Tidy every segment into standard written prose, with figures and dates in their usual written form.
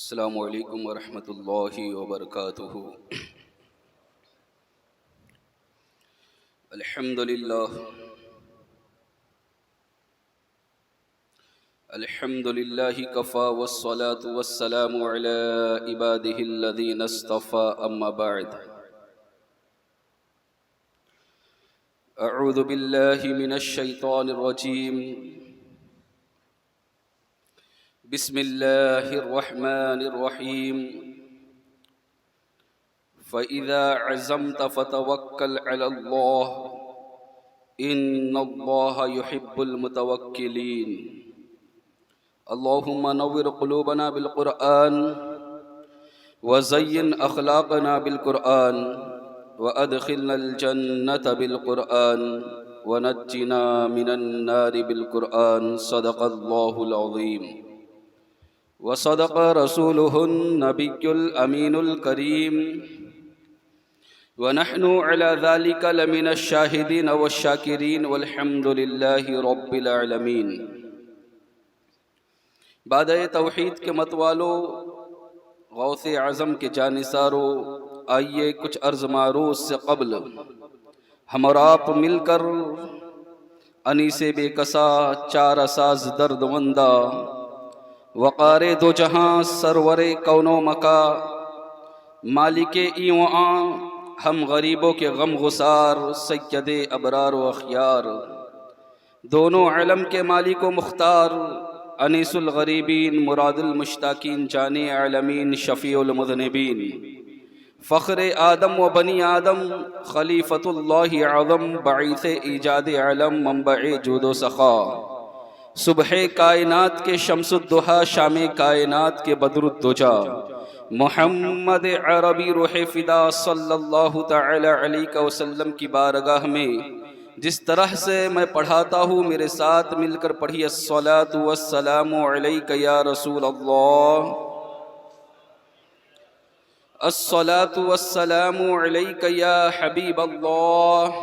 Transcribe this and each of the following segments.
السلام علیکم ورحمۃ اللہ وبرکاتہ۔ الحمد للہ کفا والصلاة والسلام علی عباده الذین اصطفى، اما بعد۔ اعوذ باللہ من الشیطان الرجیم، بسم اللہ الرحمن الرحیم۔ فَإِذَا عَزَمْتَ فَتَوَكَّلْ عَلَى اللَّهِ إِنَّ اللَّهَ يُحِبُّ الْمُتَوَكِّلِينَ۔ اللهم نور قلوبنا بالقرآن وزين أخلاقنا بالقرآن وأدخلنا الجنة بالقرآن ونجنا من النار بالقرآن، صدق الله العظيم وصدق رسوله النبي الأمين الكريم، ونحن على ذلك لمن الشاهدين والشاكرين، والحمد لله رب العالمين۔ بعد توحید کے متوالو، غوث اعظم کے جانثارو، آئیے کچھ عرض معروض سے قبل ہم اور آپ مل کر انیس بے کسا چار اساز درد مندہ، وقار دو جہاں سرور کون و مکا، مالک ایوں آن ہم غریبوں کے غم گسار، سید ابرار و اخیار، دونوں علم کے مالک و مختار، انیس الغریبین مراد المشتاقین، جان عالمین شفیع المذنبین، فخر آدم و بنی آدم، خلیفۃ اللہ اعظم، باعث ایجاد علم، منبع جود و سخا، صبح کائنات کے شمس الضحیٰ، شام کائنات کے بدر الدجا، محمد عربی روح فدا صلی اللہ تعالی علیہ وسلم کی بارگاہ میں جس طرح سے میں پڑھاتا ہوں، میرے ساتھ مل کر پڑھیے الصلاۃ والسلام علیک یا رسول اللہ، الصلاۃ والسلام علیک یا حبیب اللہ،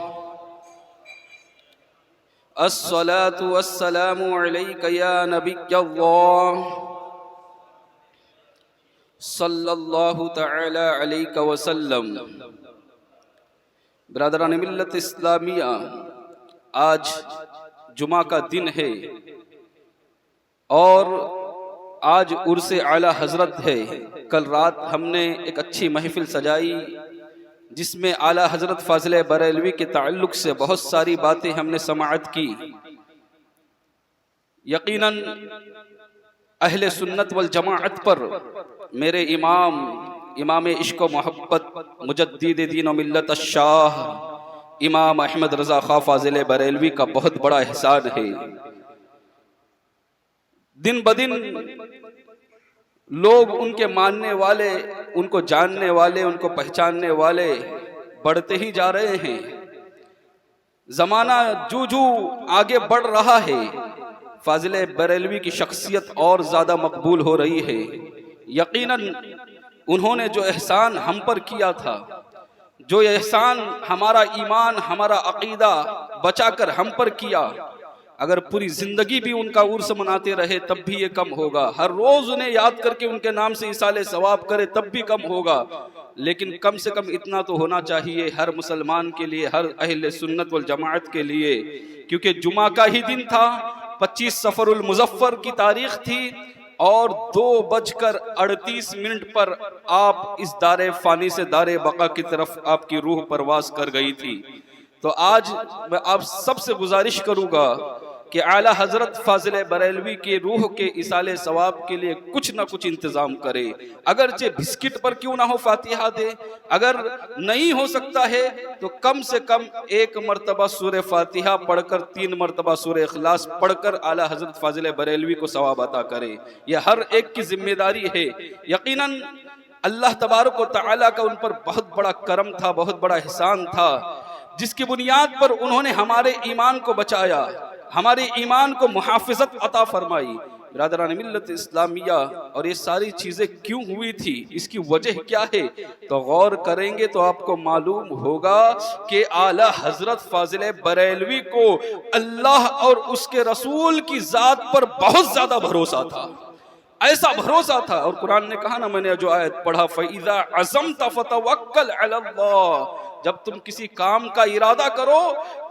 الصلاۃ والسلام علیک یا نبی اللہ، صلی اللہ تعالی علیہ وسلم۔ برادران ملت اسلامیہ، آج جمعہ کا دن ہے اور آج عرس اعلیٰ حضرت ہے۔ کل رات ہم نے ایک اچھی محفل سجائی جس میں اعلیٰ حضرت فاضل بریلوی کے تعلق سے بہت ساری باتیں ہم نے سماعت کی۔ یقیناً اہل سنت والجماعت پر میرے امام عشق و محبت، مجدد دین و ملت الشاہ امام احمد رضا خاں فاضل بریلوی کا بہت بڑا احسان ہے۔ دن بدن لوگ ان کے ماننے والے، ان کو جاننے والے، ان کو پہچاننے والے بڑھتے ہی جا رہے ہیں۔ زمانہ جو آگے بڑھ رہا ہے، فاضل بریلوی کی شخصیت اور زیادہ مقبول ہو رہی ہے۔ یقیناً انہوں نے جو احسان ہم پر کیا تھا، جو احسان ہمارا ایمان، ہمارا عقیدہ بچا کر ہم پر کیا، اگر پوری زندگی بھی ان کا عرس مناتے رہے تب بھی یہ کم ہوگا۔ ہر روز انہیں یاد کر کے ان کے نام سے ایصال ثواب کرے تب بھی کم ہوگا، لیکن کم سے کم اتنا تو ہونا چاہیے ہر مسلمان کے لیے، ہر اہل سنت والجماعت کے لیے، کیونکہ جمعہ کا ہی دن تھا، 25 صفر المظفر کی تاریخ تھی، اور 2:38 پر آپ اس دار فانی سے دار بقا کی طرف آپ کی روح پرواز کر گئی تھی۔ تو آج میں آپ سب سے گزارش کروں گا کہ اعلیٰ حضرت فاضل بریلوی کے روح کے ایصال ثواب کے لیے کچھ نہ کچھ انتظام کرے، اگرچہ بسکٹ پر کیوں نہ ہو فاتحہ دے، اگر نہیں ہو سکتا ہے تو کم سے کم 1 مرتبہ سورہ فاتحہ پڑھ کر 3 مرتبہ سورہ اخلاص پڑھ کر اعلیٰ حضرت فاضل بریلوی کو ثواب عطا کرے۔ یہ ہر ایک کی ذمہ داری ہے۔ یقیناً اللہ تبارک و تعالیٰ کا ان پر بہت بڑا کرم تھا، بہت بڑا احسان تھا، جس کی بنیاد پر انہوں نے ہمارے ایمان کو بچایا، ہمارے ایمان کو محافظت عطا فرمائی۔ برادران ملت اسلامیہ، اور یہ ساری چیزیں کیوں ہوئی تھی، اس کی وجہ کیا ہے، تو غور کریں گے تو آپ کو معلوم ہوگا کہ اعلیٰ حضرت فاضل بریلوی کو اللہ اور اس کے رسول کی ذات پر بہت زیادہ بھروسہ تھا، ایسا بھروسہ تھا. اور قرآن نے کہا نا، میں نے جو آیت پڑھا فَإِذَا عَزَمْتَ فَتَوَكَّلْ عَلَى اللَّهِ، جب تم کسی کام کا ارادہ کرو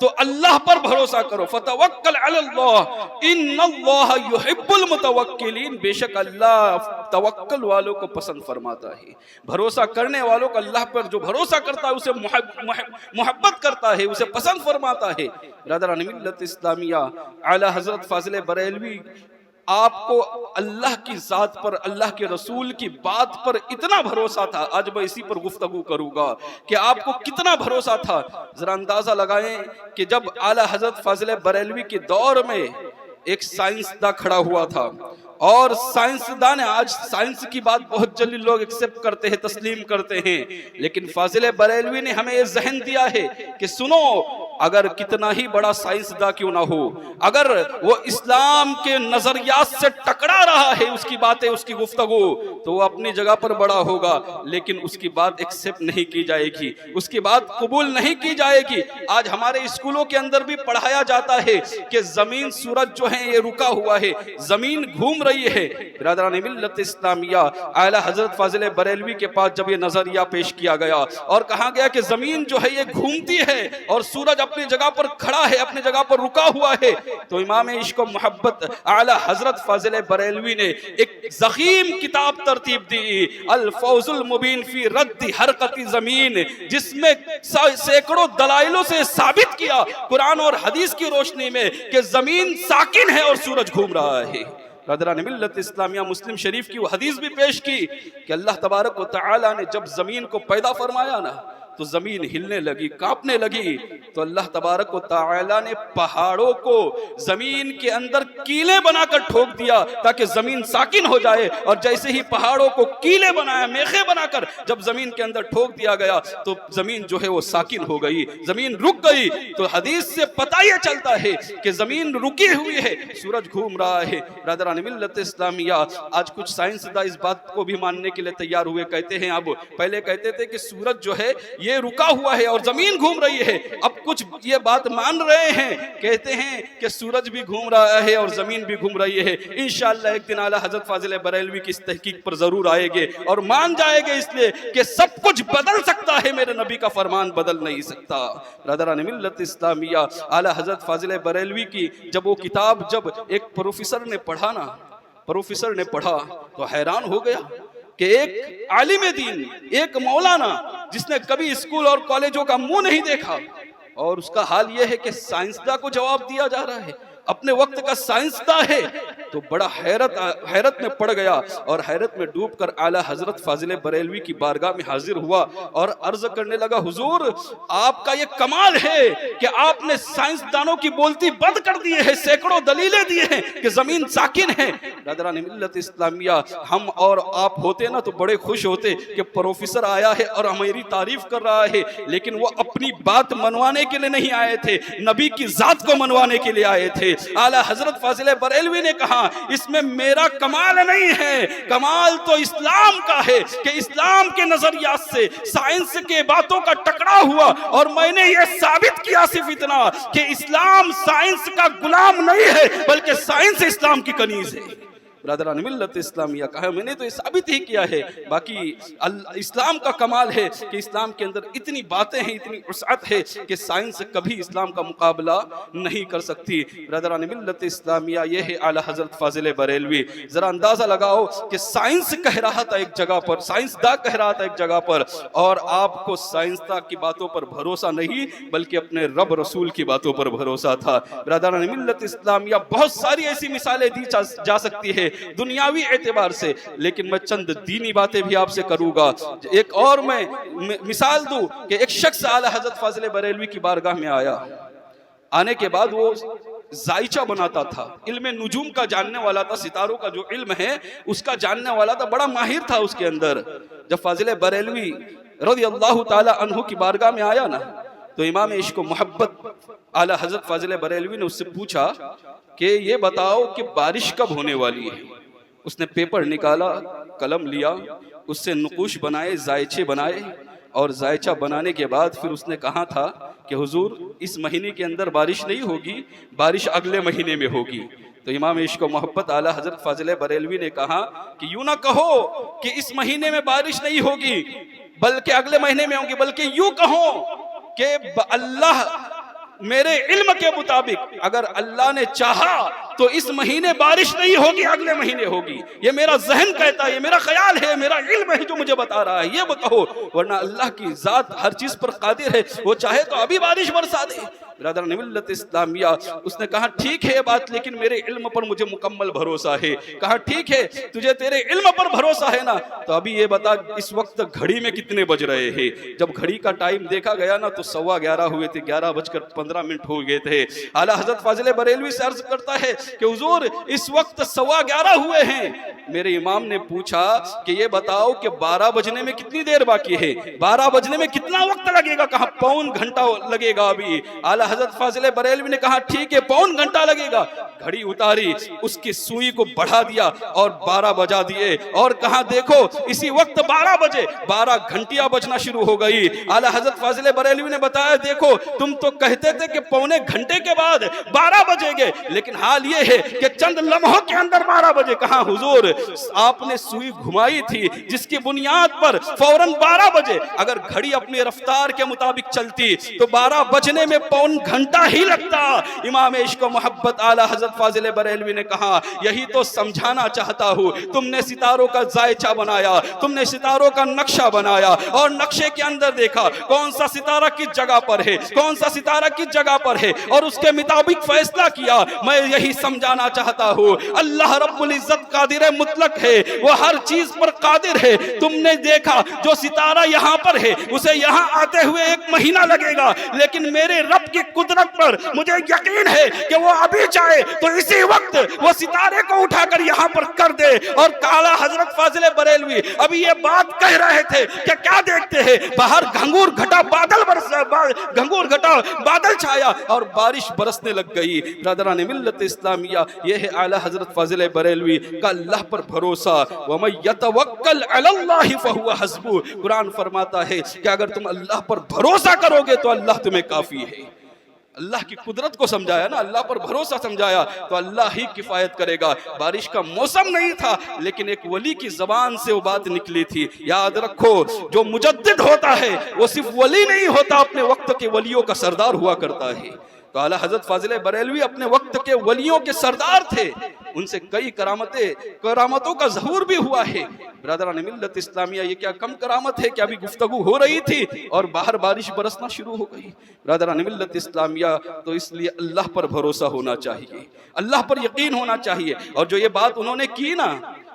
تو اللہ پر بھروسہ کرو. فَتَوَكَّلْ عَلَى اللَّهِ إِنَّ اللَّهَ يُحِبُّ الْمُتَوَكِّلِينَ، بے شک اللہ توکل والوں کو پسند فرماتا ہے. بھروسہ کرنے والوں کو، اللہ پر جو بھروسہ کرتا ہے اسے محبت کرتا ہے، اسے پسند فرماتا ہے. برادران ملت اسلامیہ، اعلیٰ حضرت فاضل بریلوی آپ کو اللہ کی ذات پر، اللہ کے رسول کی بات پر اتنا بھروسہ تھا. آج میں اسی پر گفتگو کروں گا کہ آپ کو کتنا بھروسہ تھا. ذرا اندازہ لگائیں کہ جب اعلیٰ حضرت فاضل بریلوی کے دور میں ایک سائنسداں کھڑا ہوا تھا، اور سائنسداں نے، آج سائنس کی بات بہت جلدی لوگ ایکسپٹ کرتے ہیں، تسلیم کرتے ہیں، لیکن فاضل بریلوی نے ہمیں یہ ذہن دیا ہے کہ سنو، اگر کتنا ہی بڑا سائنسداں کیوں نہ ہو، اگر وہ اسلام کے نظریات سے ٹکرا رہا ہے، اس کی باتیں، اس کی گفتگو، تو وہ اپنی جگہ پر بڑا ہوگا، لیکن اس کی بات ایکسپٹ نہیں کی جائے گی، اس کی بات قبول نہیں کی جائے گی. آج ہمارے اسکولوں کے اندر بھی پڑھایا جاتا ہے کہ زمین، سورج جو ہے یہ رکا ہوا ہے، زمین گھوم رہی ہے. برادران ملت اسلامیہ، اعلیٰ حضرت فاضل بریلوی کے پاس جب یہ نظریہ پیش کیا گیا اور کہا گیا کہ زمین جو ہے یہ گھومتی ہے اور سورج اپنی جگہ پر کھڑا ہے، اپنی جگہ پر رکا ہوا ہے، تو امام عشق و محبت اعلیٰ حضرت فاضل بریلوی نے ایک ضخیم کتاب ترتیب دی، الفوز المبین فی رد حرکت زمین، جس میں سینکڑوں دلائلوں سے ثابت کیا قرآن اور حدیث کی روشنی میں کہ زمین ساکن ہے اور سورج گھوم رہا ہے. برادران ملت اسلامیہ، مسلم شریف کی وہ حدیث بھی پیش کی کہ اللہ تبارک و تعالی نے جب زمین کو پیدا فرمایا نا تو زمین ہلنے لگی، کانپنے لگی، تو اللہ تبارک و تعالی نے پہاڑوں کو زمین کے اندر کیلے بنا کر ٹھوک دیا تاکہ زمین ساکن ہو جائے. اور جیسے ہی پہاڑوں کو کیلے بنایا، میخے بنا کر جب زمین کے اندر ٹھوک دیا گیا تو زمین جو ہے وہ ساکن ہو گئی، زمین رک گئی. تو حدیث سے پتہ یہ چلتا ہے کہ زمین رکی ہوئی ہے، سورج گھوم رہا ہے. برادران ملت اسلامیہ، آج کچھ سائنسداں اس بات کو بھی ماننے کے لیے تیار ہوئے، کہتے ہیں، اب پہلے کہتے تھے کہ سورج جو ہے یہ رکا ہوا ہے اور زمین گھوم رہی ہے، اب کچھ یہ بات مان رہے ہیں، کہتے ہیں کہ سورج بھی گھوم رہا ہے اور زمین بھی گھوم رہی ہے. انشاءاللہ ایک دن اعلیٰ حضرت فاضل بریلوی کی اس تحقیق پر ضرور آئے گے اور مان جائے گے، اس لیے کہ سب کچھ بدل سکتا ہے، میرے نبی کا فرمان بدل نہیں سکتا. برادران ملت اسلامیہ، اعلیٰ حضرت فاضل بریلوی کی جب وہ کتاب جب ایک پروفیسر نے پڑھا نا، پروفیسر نے پڑھا تو حیران ہو گیا کہ ایک عالم دین، ایک مولانا جس نے کبھی اسکول اور کالجوں کا منہ نہیں دیکھا، اور اس کا حال یہ ہے کہ سائنسداں کو جواب دیا جا رہا ہے، اپنے وقت کا سائنسداں ہے. تو بڑا حیرت میں پڑ گیا اور حیرت میں ڈوب کر اعلیٰ حضرت فاضل بریلوی کی بارگاہ میں حاضر ہوا اور عرض کرنے لگا، حضور آپ کا یہ کمال ہے کہ آپ نے سائنسدانوں کی بولتی بند کر دی ہے، سینکڑوں دلیلیں دی ہیں کہ زمین ساکن ہے. برادران ملت اسلامیہ، ہم اور آپ ہوتے نا تو بڑے خوش ہوتے کہ پروفیسر آیا ہے اور ہماری تعریف کر رہا ہے، لیکن وہ اپنی بات منوانے کے لیے نہیں آئے تھے، نبی کی ذات کو منوانے کے لیے آئے تھے. اعلیٰ حضرت فاضل بریلوی نے کہا، اس میں میرا کمال نہیں ہے، کمال تو اسلام کا ہے کہ اسلام کے نظریات سے سائنس کے باتوں کا ٹکرا ہوا، اور میں نے یہ ثابت کیا صرف اتنا کہ اسلام سائنس کا غلام نہیں ہے بلکہ سائنس اسلام کی کنیز ہے. برادران ملت اسلامیہ، کہا میں نے تو یہ ثابت ہی کیا ہے، باقی اسلام کا کمال ہے کہ اسلام کے اندر اتنی باتیں ہیں، اتنی وسعت ہے کہ سائنس کبھی اسلام کا مقابلہ نہیں کر سکتی. برادران ملت اسلامیہ، یہ ہے اعلیٰ حضرت فاضل بریلوی. ذرا اندازہ لگاؤ کہ سائنس کہہ رہا تھا ایک جگہ پر، سائنسداں کہہ رہا تھا ایک جگہ پر، اور آپ کو سائنسداں کی باتوں پر بھروسہ نہیں بلکہ اپنے رب رسول کی باتوں پر بھروسہ تھا. برادران ملت اسلامیہ، بہت ساری ایسی مثالیں دی جا سکتی ہے دنیاوی اعتبار سے، لیکن میں چند دینی باتیں بھی آپ سے کروں گا. ایک اور میں مثال دوں کہ ایک شخص اعلیٰ حضرت فاضل بریلوی کی بارگاہ میں آیا، آنے کے بعد وہ زائچہ بناتا تھا، علم نجوم کا جاننے والا تھا، ستاروں کا جو علم ہے اس کا جاننے والا تھا، بڑا ماہر تھا اس کے اندر. جب فاضل بریلوی رضی اللہ تعالی عنہ کی بارگاہ میں آیا نا تو امام عشق و محبت اعلیٰ حضرت فاضل بریلوی نے اس سے پوچھا کہ یہ بتاؤ کہ بارش کب ہونے والی ہے. اس نے پیپر نکالا، قلم لیا، اس سے نقوش بنائے، زائچے بنائے، اور زائچہ بنانے کے بعد پھر اس نے کہا تھا کہ حضور اس مہینے کے اندر بارش نہیں ہوگی، بارش اگلے مہینے میں ہوگی. تو امام عشق و محبت اعلیٰ حضرت فاضل بریلوی نے کہا کہ یوں نہ کہو کہ اس مہینے میں بارش نہیں ہوگی بلکہ اگلے مہینے میں ہوگی، بلکہ یوں کہو کہ اللہ میرے علم کے مطابق اگر اللہ نے چاہا تو اس مہینے بارش نہیں ہوگی، اگلے مہینے ہوگی۔ یہ میرا ذہن کہتا ہے، یہ میرا خیال ہے، میرا علم ہے جو مجھے بتا رہا ہے، یہ کہو، ورنہ اللہ کی ذات ہر چیز پر قادر ہے، وہ چاہے تو ابھی بارش برسا دے۔ برادران ملت اسلامیہ، اس نے کہا ٹھیک ہے یہ بات، لیکن میرے علم پر مجھے مکمل بھروسہ ہے۔ کہا ٹھیک ہے تجھے تیرے علم پر بھروسہ ہے نا، تو ابھی یہ بتا اس وقت گھڑی میں کتنے بج رہے ہیں؟ جب گھڑی کا ٹائم دیکھا گیا نا تو 11:15 ہوئے تھے، 11:15 ہو گئے تھے۔ اعلیٰ حضرت فاضل بریلوی سے عرض کرتا ہے کہ حضور اس وقت 11:15 ہوئے ہیں۔ میرے امام نے پوچھا کہ یہ بتاؤ کہ 12 بجنے میں کتنی دیر باقی ہے، 12 بجنے میں کتنا وقت لگے گا؟ کہا پون گھنٹہ لگے گا ابھی۔ اعلیٰ حضرت فاضل بریلوی نے کہا ٹھیک ہے پون گھنٹہ لگے گا۔ گھڑی اتاری، اس کی سوئی کو بڑھا دیا اور 12 بجا دیے، اور کہا دیکھو اسی وقت 12 بجے 12 گھنٹیاں بجنا شروع ہو گئی۔ اعلیٰ حضرت فاضل بریلوی نے بتایا دیکھو تم تو کہتے تھے کہ پونے گھنٹے کے بعد 12 بجے گے، لیکن حال یہ ہے کہ چند لمحوں کے اندر 12 بجے۔ کہا حضور آپ نے سوئی گھمائی تھی جس کی بنیاد پر فوراً 12 بجے، اگر گھڑی اپنی رفتار کے مطابق چلتی تو 12 بجنے میں پون گھنٹہ ہی لگتا۔ امام عشق و محبت اعلیٰ حضرت فاضل بریلوی نے کہا یہی تو سمجھانا چاہتا ہوں، تم نے ستاروں کا ذائچہ بنایا، تم نے ستاروں کا نقشہ بنایا، اور نقشے کے اندر دیکھا کون سا ستارہ کس جگہ پر ہے، کون سا ستارہ کس جگہ پر ہے، اور اس کے مطابق فیصلہ کیا۔ میں یہی سمجھانا چاہتا ہوں اللہ رب العزت قادر مطلق ہے، وہ ہر چیز پر قادر ہے۔ تم نے دیکھا جو ستارہ یہاں پر ہے اسے یہاں آتے ہوئے 1 مہینہ لگے گا، لیکن میرے رب کی قدرت پر مجھے یقین ہے کہ وہ ابھی چاہے تو اسی وقت وہ ستارے کو اٹھا کر یہاں پر کر دے۔ اور اعلیٰ حضرت فاضل بریلوی ابھی یہ بات کہہ رہے تھے کہ کیا دیکھتے ہیں باہر گھنگور گھٹا بادل چھایا اور بارش برسنے لگ گئی۔ برادران ملت اسلامیہ، یہ ہے اعلیٰ حضرت فاضل بریلوی کا اللہ پر بھروسہ۔ وَمَن يَتَوَكَّلْ عَلَى اللَّهِ فَهُوَ حَسْبُهُ۔ قرآن فرماتا ہے کہ اگر تم اللہ پر بھروسہ کرو گے تو اللہ تمہیں کافی ہے۔ اللہ کی قدرت کو سمجھایا نا، اللہ پر بھروسہ سمجھایا تو اللہ ہی کفایت کرے گا۔ بارش کا موسم نہیں تھا لیکن ایک ولی کی زبان سے وہ بات نکلی تھی۔ یاد رکھو جو مجدد ہوتا ہے وہ صرف ولی نہیں ہوتا، اپنے وقت کے ولیوں کا سردار ہوا کرتا ہے۔ تو اعلیٰ حضرت فاضل بریلوی اپنے وقت کے ولیوں کے سردار تھے، ان سے کئی کرامتوں کا ظہور بھی ہوا ہے۔ برادران ملت اسلامیہ، یہ کیا کم کرامت ہے کہ ابھی گفتگو ہو رہی تھی اور باہر بارش برسنا شروع ہو گئی۔ برادران ملت اسلامیہ، تو اس لیے اللہ پر بھروسہ ہونا چاہیے، اللہ پر یقین ہونا چاہیے۔ اور جو یہ بات انہوں نے کی نا،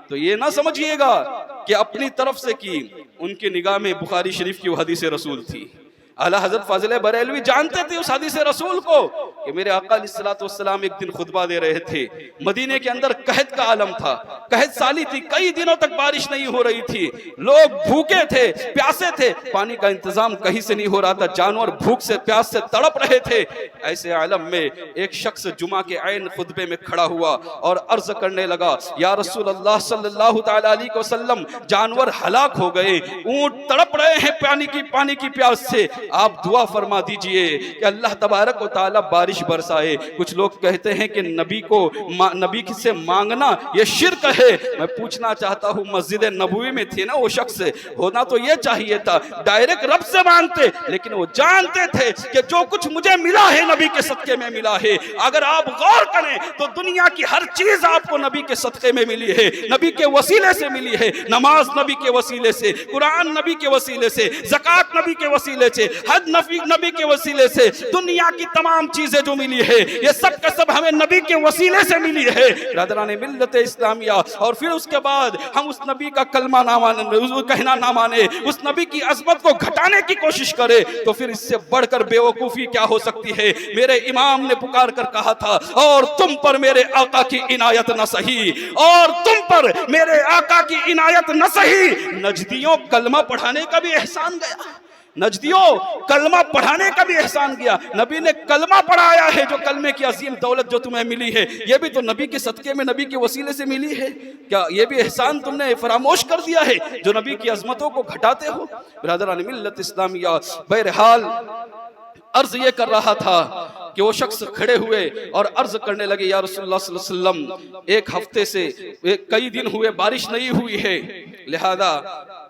تو یہ نہ سمجھیے گا کہ اپنی طرف سے کی، ان کی نگاہ میں بخاری شریف کی وہ حدیث رسول تھی۔ اعلیٰ حضرت فاضل بریلوی جانتے تھے اس حدیث رسول کو کہ میرے آقا علیہ السلام ایک دن خطبہ دے رہے تھے، مدینے کے اندر قحط کا عالم تھا، قحط سالی تھی، کئی دنوں تک بارش نہیں ہو رہی تھی، لوگ بھوکے تھے، پیاسے تھے، پانی کا انتظام کہیں سے نہیں ہو رہا تھا، جانور بھوک سے پیاس سے تڑپ رہے تھے۔ ایسے عالم میں ایک شخص جمعہ کے عین خطبے میں کھڑا ہوا اور عرض کرنے لگا یا رسول اللہ صلی اللہ تعالیٰ علیہ وسلم، جانور ہلاک ہو گئے، اونٹ تڑپ رہے ہیں پانی کی پیاس سے، آپ دعا فرما دیجئے کہ اللہ تبارک و تعالیٰ بارش برسائے۔ کچھ لوگ کہتے ہیں کہ نبی سے مانگنا یہ شرک ہے۔ میں پوچھنا چاہتا ہوں مسجد نبوی میں تھے نا وہ شخص، ہونا تو یہ چاہیے تھا ڈائریکٹ رب سے مانگتے، لیکن وہ جانتے تھے کہ جو کچھ مجھے ملا ہے نبی کے صدقے میں ملا ہے۔ اگر آپ غور کریں تو دنیا کی ہر چیز آپ کو نبی کے صدقے میں ملی ہے، نبی کے وسیلے سے ملی ہے۔ نماز نبی کے وسیلے سے، قرآن نبی کے وسیلے سے، زکوٰۃ نبی کے وسیلے سے، حج نبی کے وسیلے سے، دنیا کی تمام چیزیں جو ملی ہے یہ سب کا سب ہمیں نبی کے وسیلے سے ملی ہے۔ برادران ملت اسلامیہ، اور پھر اس کے بعد ہم اس نبی کا کلمہ نہ مانے، کہنا نہ مانے، اس نبی کی عظمت کو گھٹانے کی کوشش کرے، تو پھر اس سے بڑھ کر بے وقوفی کیا ہو سکتی ہے۔ میرے امام نے پکار کر کہا تھا اور تم پر میرے آقا کی عنایت نہ سہی، اور تم پر میرے آقا کی عنایت نہ سہی۔ نجدیوں کلمہ پڑھانے کا بھی احسان گیا، نجدیوں کلمہ پڑھانے کا بھی احسان کیا، نبی نے کلمہ پڑھایا ہے۔ جو کلمے کی عظیم دولت جو تمہیں ملی ہے یہ بھی تو نبی کے صدقے میں، نبی کے وسیلے سے ملی ہے۔ کیا یہ بھی احسان تم نے فراموش کر دیا ہے جو نبی کی عظمتوں کو گھٹاتے ہو؟ برادران ملت اسلامیہ، بہرحال عرض یہ کر رہا تھا کہ وہ شخص کھڑے ہوئے اور عرض کرنے لگے یا رسول اللہ صلی اللہ علیہ وسلم ایک ہفتے سے کئی دن ہوئے بارش نہیں ہوئی ہے، لہذا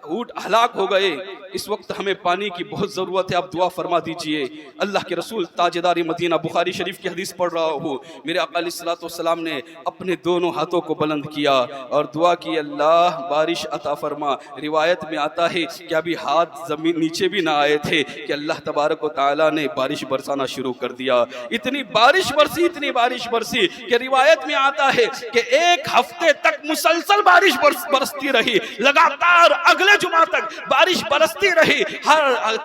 اونٹ ہلاک ہو گئے، اس وقت ہمیں پانی کی بہت ضرورت ہے، آپ دعا فرما دیجئے۔ اللہ کے رسول تاجدار مدینہ بخاری شریف کی حدیث پڑھ رہا ہوں، میرے آقا علیہ الصلوۃ والسلام نے اپنے دونوں ہاتھوں کو بلند کیا اور دعا کی اللہ بارش عطا فرما۔ روایت میں آتا ہے کہ ابھی ہاتھ زمین نیچے بھی نہ آئے تھے کہ اللہ تبارک و تعالیٰ نے بارش برسانا شروع کر دیا۔ اتنی بارش برسی کہ روایت میں آتا ہے کہ ایک ہفتے تک مسلسل بارش برستی رہی، لگاتار اگلے جمعہ تک بارش برستی رہی۔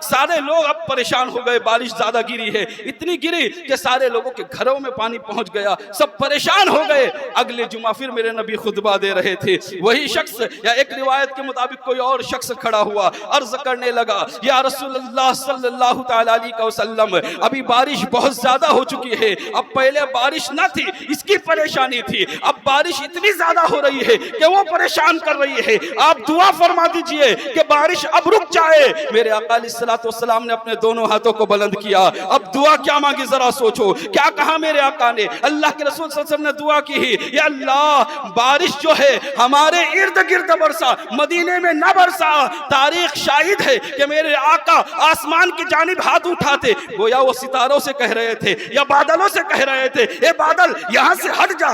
سارے لوگ اب پریشان ہو گئے، بارش زیادہ گری ہے، اتنی گری کہ سارے لوگوں کے گھروں میں پانی پہنچ گیا، سب پریشان ہو گئے۔ اگلے جمعہ پھر میرے نبی خطبہ دے رہے تھے، وہی شخص یا ایک روایت کے مطابق کوئی اور شخص کھڑا ہوا، عرض کرنے لگا یا رسول اللہ صلی اللہ تعالی علیہ وسلم ابھی بارش بہت زیادہ ہو چکی ہے، اب پہلے بارش نہ تھی اس کی پریشانی تھی، اب بارش اتنی زیادہ ہو رہی ہے کہ وہ پریشان کر رہی ہے، آپ دعا فرما دیجئے کہ بارش اب رک جائے۔ میرے آقا علیہ الصلوۃ والسلام نے اپنے دونوں ہاتھوں کو بلند کیا، اب دعا کیا مانگی ذرا سوچو، کیا کہا میرے آقا نے؟ اللہ کے رسول صلی اللہ علیہ وسلم نے دعا کی، یا اللہ بارش جو ہے ہمارے ارد گرد برسا، مدینے میں نہ برسا۔ تاریخ شاہد ہے کہ میرے آقا آسمان کی جانب ہاتھ اٹھاتے گویا وہ ستاروں سے کہہ رہے تھے یا بادلوں سے کہہ رہے تھے، اے بادل یہاں سے ہٹ جا،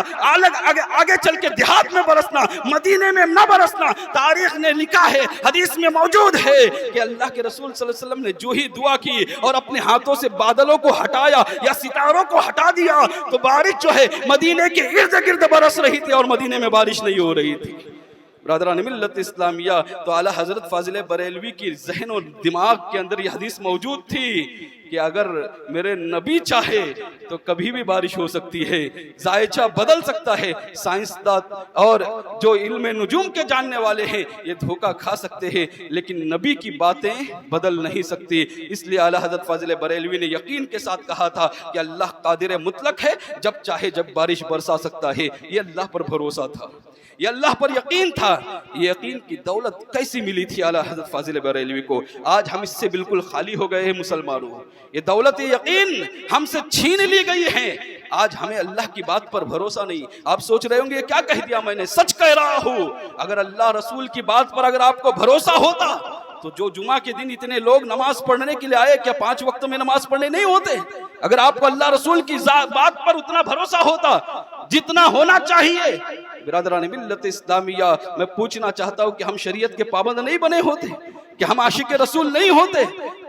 آگے چل کے دیہات میں برسنا، مدینے میں نہ برسنا۔ تاریخ نے لکھا ہے، حدیث میں موجود ہے کہ اللہ کے رسول صلی اللہ علیہ وسلم نے جو ہی دعا کی اور اپنے ہاتھوں سے بادلوں کو ہٹایا یا ستاروں کو ہٹا دیا تو بارش جو ہے مدینے کے ارد گرد برس رہی تھی اور مدینے میں بارش نہیں ہو رہی تھی۔ برادران ملت اسلامیہ، تو اعلیٰ حضرت فاضل بریلوی کی ذہن و دماغ کے اندر یہ حدیث موجود تھی کہ اگر میرے نبی چاہے تو کبھی بھی بارش ہو سکتی ہے، ذائچہ بدل سکتا ہے۔ سائنسدان اور جو علم نجوم کے جاننے والے ہیں یہ دھوکہ کھا سکتے ہیں، لیکن نبی کی باتیں بدل نہیں سکتی۔ اس لیے اعلیٰ حضرت فاضل بریلوی نے یقین کے ساتھ کہا تھا کہ اللہ قادر مطلق ہے، جب چاہے جب بارش برسا سکتا ہے۔ یہ اللہ پر بھروسہ تھا، یہ اللہ پر یقین تھا۔ یہ یقین کی دولت کیسی ملی تھی اعلیٰ حضرت فاضل بریلوی کو؟ آج ہم اس سے بالکل خالی ہو گئے ہیں مسلمانوں، یہ دولت یقین ہم سے چھین لی گئی ہے۔ آج ہمیں اللہ کی بات پر بھروسہ نہیں۔ آپ سوچ رہے ہوں گے کیا کہہ دیا میں نے؟ سچ کہہ رہا ہوں، اگر اللہ رسول کی بات پر اگر آپ کو بھروسہ ہوتا تو جو جمعہ کے دن اتنے لوگ نماز پڑھنے کے لیے آئے، کیا 5 وقت میں نماز پڑھنے نہیں ہوتے؟ اگر آپ کو اللہ رسول کی بات پر اتنا بھروسہ ہوتا جتنا ہونا چاہیے، برادران ملت اسلامیہ میں پوچھنا چاہتا ہوں کہ ہم شریعت کے پابند نہیں بنے ہوتے؟ کہ ہم عاشق رسول نہیں ہوتے؟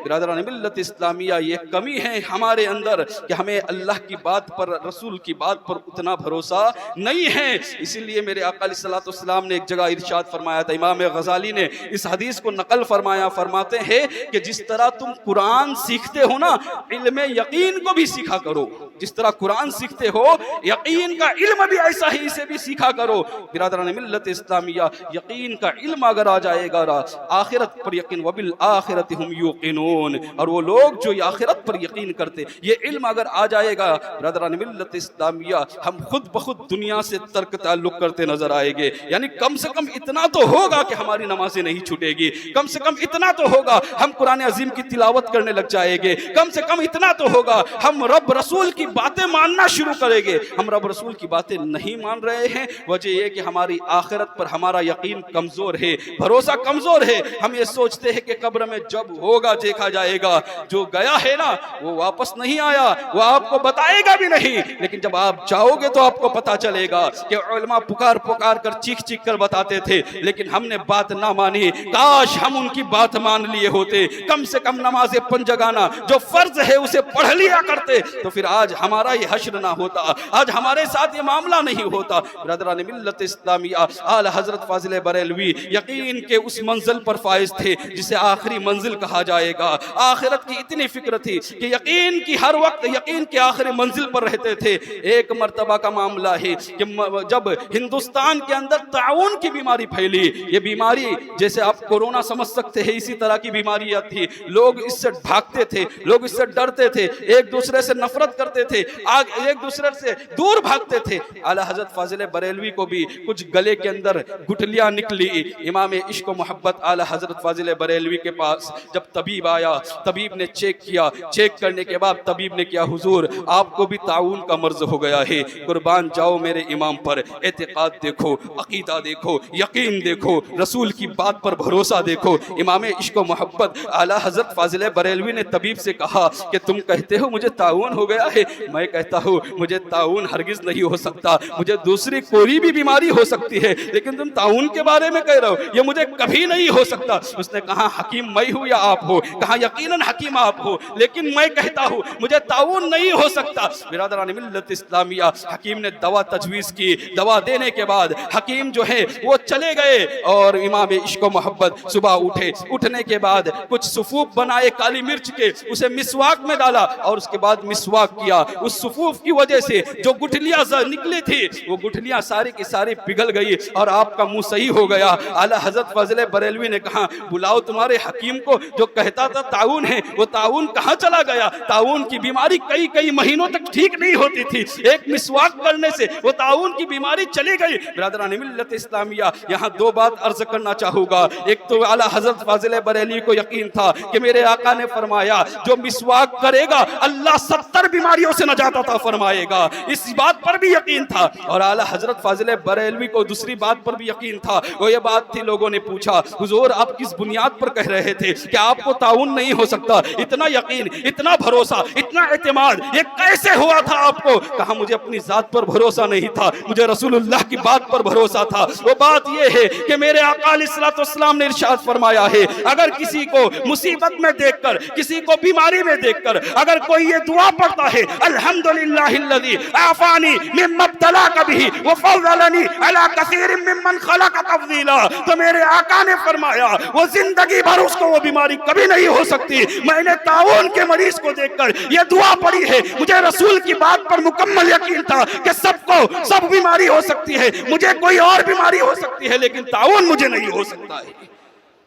برادران ملت اسلامیہ یہ کمی ہے ہمارے اندر کہ ہمیں اللہ کی بات پر، رسول کی بات پر اتنا بھروسہ نہیں ہے۔ اسی لیے میرے آقا علیہ الصلوۃ والسلام نے ایک جگہ ارشاد فرمایا تھا، امام غزالی نے اس حدیث کو نقل فرمایا، فرماتے ہیں کہ جس طرح تم قرآن سیکھتے ہو نا، علم یقین کو بھی سیکھا کرو۔ جس طرح قرآن سیکھتے ہو یقین کا علم بھی ایسا ہی اسے بھی سیکھا کرو۔ برادران ملت اسلامیہ، یقین کا علم اگر آ جائے گا، آخرت پر یقین، وبالآخرۃ ہم یوقنون، اور وہ لوگ جو آخرت پر یقین کرتے، یہ علم اگر آ جائے گا برادران ملت اسلامیہ، ہم خود بخود دنیا سے ترک تعلق کرتے نظر آئیں گے۔ یعنی کم سے کم اتنا تو ہوگا کہ ہماری نمازیں نہیں چھوٹے گی، کم سے کم اتنا تو ہوگا ہم قرآن عظیم کی تلاوت کرنے لگ جائیں گے، کم سے کم اتنا تو ہوگا ہم رب رسول کی باتیں ماننا شروع کریں گے۔ ہم رب رسول کی باتیں نہیں مان رہے ہیں، وجہ یہ کہ ہماری آخرت پر ہمارا یقین کمزور ہے، بھروسہ کمزور ہے۔ ہم یہ سوچتے ہیں کہ قبر میں جب ہوگا دیکھا جائے گا، جو گیا ہے نا وہ واپس نہیں آیا، وہ آپ کو بتائے گا بھی نہیں، لیکن جب آپ جاؤ گے تو آپ کو پتا چلے گا کہ علماء پکار پکار کر چیخ چیخ کر بتاتے تھے، لیکن ہم نے بات نہ مانی۔ کاش ہم ان کی بات مان لیے ہوتے، کم سے کم نماز پنجگانہ جو فرض ہے اسے پڑھ لیا کرتے، تو پھر آج ہمارا یہ حشر نہ ہوتا، آج ہمارے ساتھ یہ معاملہ نہیں ہوتا۔ برادران ملت اسلامیہ، اعلیٰ حضرت فاضل بریلوی یقین کے اس منزل پر فائز تھے جسے آخری منزل کہا جائے گا۔ آخرت کی اتنی فکر تھی کہ یقین کی ہر وقت یقین کے آخری منزل پر رہتے تھے۔ ایک مرتبہ کا معاملہ ہے کہ جب ہندوستان کے اندر طاعون کی بیماری پھیلی، یہ بیماری جیسے آپ کورونا سمجھ سکتے ہیں اسی طرح کی بیماریاں تھی، لوگ اس سے بھاگتے تھے، لوگ اس سے ڈرتے تھے، ایک دوسرے سے نفرت کرتے تھے، ایک دوسرے سے دور بھاگتے تھے۔ اعلیٰ حضرت فاضل بریلوی کو بھی کچھ گلے کے اندر گٹھلیاں نکلی۔ امام عشق و محبت اعلیٰ حضرت فاضل بریلوی کے پاس جب طبیب آیا آیا, طبیب نے چیک کیا, چیک کرنے کے بعد طبیب نے کیا, حضور آپ کو بھی طاعون کا مرض ہو گیا ہے, قربان جاؤ میرے امام پر. اعتقاد دیکھو, عقیدہ دیکھو, یقین دیکھو, رسول کی بات پر بھروسہ دیکھو. امام عشق و محبت اعلیٰ حضرت فاضل بریلوی نے طبیب سے کہا کہ تم کہتے ہو مجھے طاعون ہو گیا ہے, میں کہتا ہوں مجھے طاعون ہرگز نہیں ہو سکتا, مجھے دوسری کوئی بھی بیماری ہو سکتی ہے, لیکن تم طاعون کے بارے میں کہہ رہے ہو, یہ مجھے کبھی نہیں ہو سکتا. اس نے کہا حکیم میں ہوں یا آپ ہو؟ کہا یقیناً حکیم آپ ہو, لیکن میں کہتا ہوں مجھے طاعون نہیں ہو سکتا. برادران ملت اسلامیہ, حکیم نے دوا تجویز کی. دوا دینے کے بعد حکیم جو ہے وہ چلے گئے, اور امام عشق و محبت صبح اٹھے. اٹھنے کے بعد کچھ صفوف بنائے کالی مرچ کے, اسے مسواک میں ڈالا اور اس کے بعد مسواک کیا. اس صفوف کی وجہ سے جو گٹھلیاں نکلی تھی وہ گٹھلیاں ساری کی ساری پگھل گئی اور آپ کا منہ صحیح ہو گیا. اعلیٰ حضرت فاضل بریلوی نے کہا بلاؤ تمہارے حکیم کو جو کہتا تھا طاعون ہے, وہ طاعون کہاں چلا گیا؟ طاعون کی بیماری کئی مہینوں تک ٹھیک نہیں ہوتی تھی, ایک مسواک کرنے سے وہ طاعون کی بیماری چلی گئی. برادران ملت اسلامیہ, یہاں دو بات عرض کرنا چاہوں گا. ایک تو اعلیٰ حضرت فاضل بریلوی کو یقین تھا کہ میرے آقا نے فرمایا جو مسواک کرے گا اللہ 70 بیماریوں سے نجات عطا فرمائے گا, اس بات پر بھی یقین تھا. اور اعلیٰ حضرت فاضل بریلوی کو دوسری بات پر بھی یقین تھا, وہ یہ بات تھی, لوگوں نے پوچھا حضور آپ کس بنیاد پر کہہ رہے تھے کہ آپ کو طاعون نہیں ہو سکتا؟ اتنا یقین, اتنا بھروسہ, اتنا اعتماد یہ کیسے ہوا تھا آپ کو؟ کہا مجھے اپنی ذات پر بھروسہ نہیں تھا, مجھے رسول اللہ کی بات پر بھروسہ تھا. وہ بات یہ ہے کہ میرے آقا علیہ الصلوۃ والسلام نے ارشاد فرمایا ہے اگر کسی کو مصیبت میں دیکھ کر, کسی کو بیماری میں دیکھ کر اگر کوئی یہ دعا پڑھتا ہے الحمدللہ الذی عافانی مما ابتلاک بہ وفضلنی علی کثیر ممن خلق تفضیلا, تو میرے آقا نے فرمایا وہ زندگی بھر اس کو وہ بیماری کبھی نہیں ہو سکتی. میں نے طاعون کے مریض کو دیکھ کر یہ دعا پڑھی ہے, مجھے رسول کی بات پر مکمل یقین تھا کہ سب کو سب بیماری ہو سکتی ہے, مجھے کوئی اور بیماری ہو سکتی ہے لیکن طاعون مجھے نہیں ہو سکتا ہے.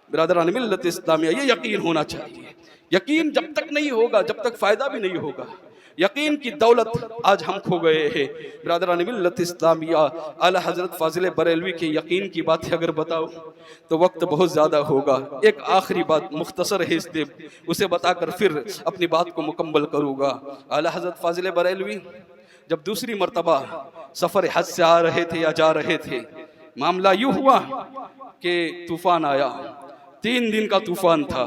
برادران ملت اسلامیہ, یہ یقین ہونا چاہیے. یقین جب تک نہیں ہوگا جب تک فائدہ بھی نہیں ہوگا. یقین کی دولت آج ہم کھو گئے ہیں. برادران ملت اسلامیہ, اعلیٰ حضرت فاضل بریلوی کے یقین کی باتیں اگر بتاؤ تو وقت بہت زیادہ ہوگا. ایک آخری بات مختصر ہے, اس لیے اسے بتا کر پھر اپنی بات کو مکمل کروں گا. اعلیٰ حضرت فاضل بریلوی جب دوسری مرتبہ سفر حج سے آ رہے تھے یا جا رہے تھے, معاملہ یوں ہوا کہ طوفان آیا. 3 دن کا طوفان تھا,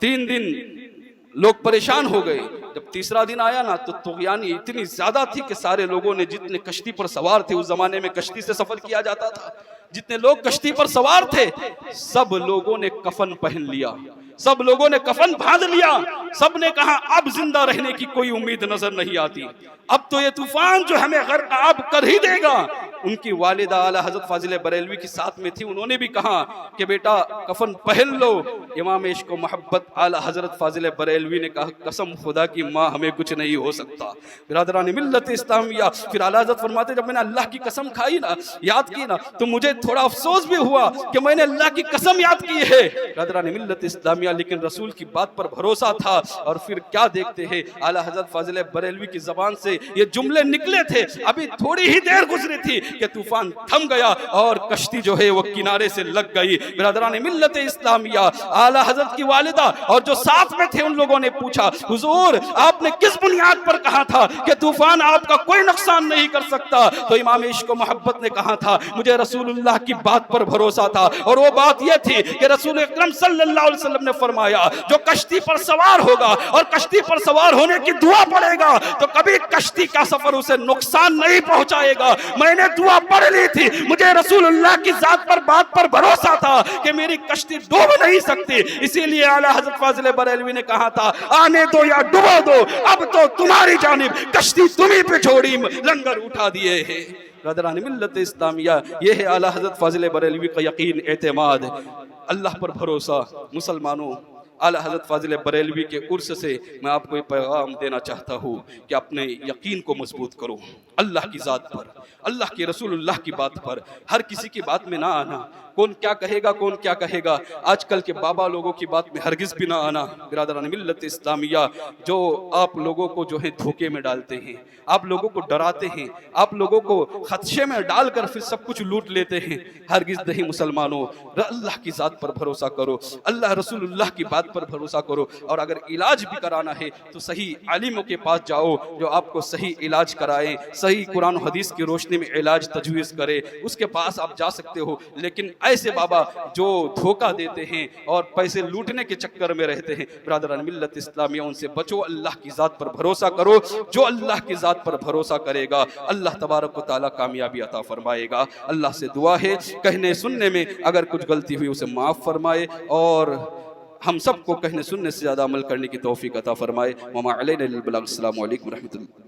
3 دن لوگ پریشان ہو گئے. جب تیسرا دن آیا نا تو طغیانی اتنی زیادہ تھی کہ سارے لوگوں نے, جتنے کشتی پر سوار تھے, اس زمانے میں کشتی سے سفر کیا جاتا تھا, جتنے لوگ کشتی پر سوار تھے سب لوگوں نے کفن پہن لیا, سب لوگوں نے کفن باندھ لیا. سب نے کہا اب زندہ رہنے کی کوئی امید نظر نہیں آتی, اب تو یہ طوفان جو ہمیں غرق اب کر ہی دے گا. ان کی والدہ اعلیٰ حضرت فاضل بریلوی کی ساتھ میں تھی, انہوں نے بھی کہا کہ بیٹا کفن پہن لو. امام عشق و محبت اعلیٰ حضرت فاضل بریلوی نے کہا قسم خدا کی ماں ہمیں کچھ نہیں ہو سکتا. برادران ملت اسلامیہ, پھر اعلیٰ حضرت فرماتے جب میں نے اللہ کی قسم کھائی نا, یاد کی نا, تو مجھے تھوڑا افسوس بھی ہوا کہ میں نے اللہ کی قسم یاد کی ہے. برادران ملت اسلامیہ, لیکن رسول کی بات پر بھروسہ تھا. اور پھر کیا دیکھتے ہیں, اعلیٰ حضرت فاضل بریلوی کی زبان سے یہ جملے نکلے تھے, ابھی تھوڑی ہی دیر گزری تھی کہ طوفان تھم گیا اور کشتی جو ہے وہ کنارے سے لگ گئی. برادران ملت اسلامیہ, اعلیٰ حضرت کی والدہ اور جو ساتھ میں تھے ان لوگوں نے پوچھا حضور آپ نے کس بنیاد پر کہا تھا کہ طوفان آپ کا کوئی نقصان نہیں کر سکتا؟ تو امام عشق و محبت نے کہا تھا مجھے رسول اللہ کی بات پر بھروسہ تھا, اور وہ بات یہ تھی کہ رسول اکرم صلی اللہ علیہ وسلم نے فرمایا جو کشتی پر سوار ہوگا اور کشتی پر سوار ہونے کی دعا پڑے گا تو کبھی کشتی کا سفر اسے نقصان نہیں پہنچائے گا. میں نے دعا پڑھ لی تھی, مجھے رسول اللہ کی ذات پر بات پر بھروسہ تھا کہ میری کشتی ڈوب نہیں سکتی. اسی لیے اعلیٰ حضرت فاضل بریلوی نے کہا تھا آنے دو یا ڈبو دو, اب تو تمہاری جانب کشتی تمہیں پہ چھوڑی, لنگر اٹھا دیے ہیں. برادران ملت اسلامیہ, یہ ہے اعلیٰ حضرت فاضل بریلوی کا یقین, اعتماد, اللہ پر بھروسہ. مسلمانوں, اعلیٰ حضرت فاضل بریلوی کے عرص سے میں آپ کو یہ پیغام دینا چاہتا ہوں کہ اپنے یقین کو مضبوط کرو اللہ کی ذات پر, اللہ کے رسول اللہ کی بات پر. ہر کسی کی بات میں نہ آنا, کون کیا کہے گا، کون کیا کہے گا۔ آج کل کے بابا لوگوں کی بات میں ہرگز بھی نہ آنا برادران ملت اسلامیہ، جو آپ لوگوں کو جو ہے دھوکے میں ڈالتے ہیں، آپ لوگوں کو ڈراتے ہیں، آپ لوگوں کو خدشے میں ڈال کر پھر سب کچھ لوٹ لیتے ہیں۔ ہرگز نہیں مسلمانوں، اللہ کی ذات پر بھروسہ کرو، اللہ رسول اللہ کی بات پر بھروسہ کرو، اور اگر علاج بھی کرانا ہے تو صحیح عالموں کے پاس جاؤ جو آپ کو صحیح علاج کرائیں، صحیح قرآن و حدیث کی روشنی میں علاج تجویز کرے، اس کے پاس آپ جا سکتے ہو۔ لیکن ایسے بابا جو دھوکہ دیتے ہیں اور پیسے لوٹنے کے چکر میں رہتے ہیں، برادران ملت اسلامیہ ان سے بچو، اللہ کی ذات پر بھروسہ کرو۔ جو اللہ کی ذات پر بھروسہ کرے گا اللہ تبارک و تعالیٰ کامیابی عطا فرمائے گا۔ اللہ سے دعا ہے کہنے سننے میں اگر کچھ غلطی ہوئی اسے معاف فرمائے، اور ہم سب کو کہنے سننے سے زیادہ عمل کرنے کی توفیق عطا فرمائے۔ وما علینا الا البلاغ۔ السلام علیکم ورحمۃ اللہ۔